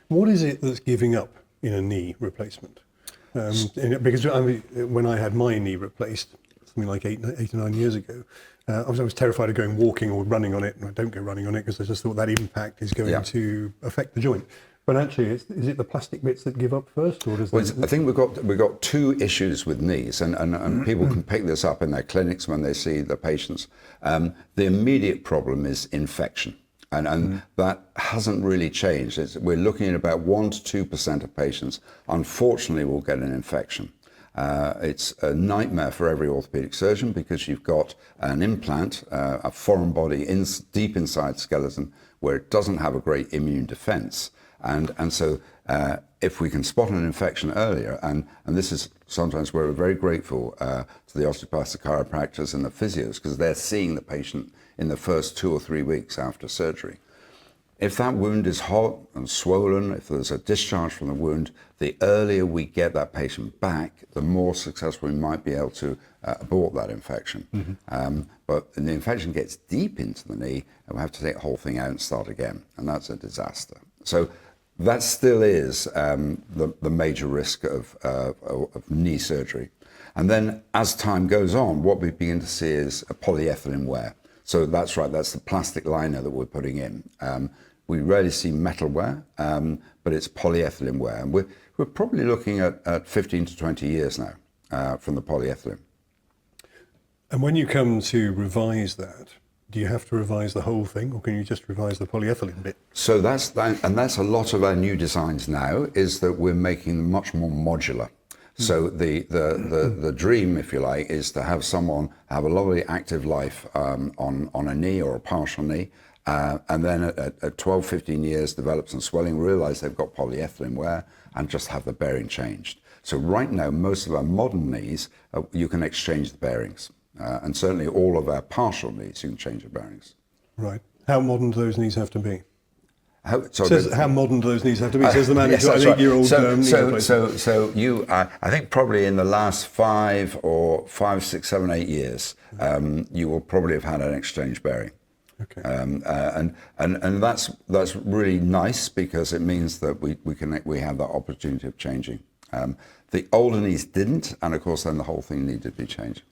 What is it that's giving up in a knee replacement? Because when I had my knee replaced, something like eight or 9 years ago, I was terrified of going walking or running on it, and I don't go running on it because I just thought that impact is going to affect the joint. But actually, is it the plastic bits that give up first, or does? I think we've got two issues with knees, and people can pick this up in their clinics when they see the patients. The immediate problem is infection, and that hasn't really changed. We're looking at about 1 to 2% of patients, unfortunately, will get an infection. It's a nightmare for every orthopaedic surgeon because you've got an implant, a foreign body deep inside the skeleton where it doesn't have a great immune defense. And so if we can spot an infection earlier, and this is sometimes where we're very grateful to the osteopathic chiropractors and the physios, because they're seeing the patient in the first 2 or 3 weeks after surgery. If that wound is hot and swollen, if there's a discharge from the wound, the earlier we get that patient back, the more successful we might be able to abort that infection. But when the infection gets deep into the knee, and we have to take the whole thing out and start again, and that's a disaster. So that still is the major risk of knee surgery. And then as time goes on, what we begin to see is a polyethylene wear. So that's right, that's the plastic liner that we're putting in. We rarely see metal wear, but it's polyethylene wear. And we're probably looking at 15 to 20 years now from the polyethylene. And when you come to revise that, do you have to revise the whole thing, or can you just revise the polyethylene bit? So that's a lot of our new designs now, is that we're making them much more modular. So the dream, if you like, is to have someone have a lovely active life on a knee or a partial knee, and then at 12, 15 years develop some swelling, realize they've got polyethylene wear, and just have the bearing changed. So right now, most of our modern knees, you can exchange the bearings. And certainly all of our partial knees, you can change the bearings. Right. How modern do those knees have to be? How modern do those knees have to be? Says the man who's got an 8-year-old knee. So you, I think probably in the last 5, 6, 7, 8 years, you will probably have had an exchange bearing. Okay. And that's really nice because it means that we have that opportunity of changing. The older knees didn't, and of course then the whole thing needed to be changed.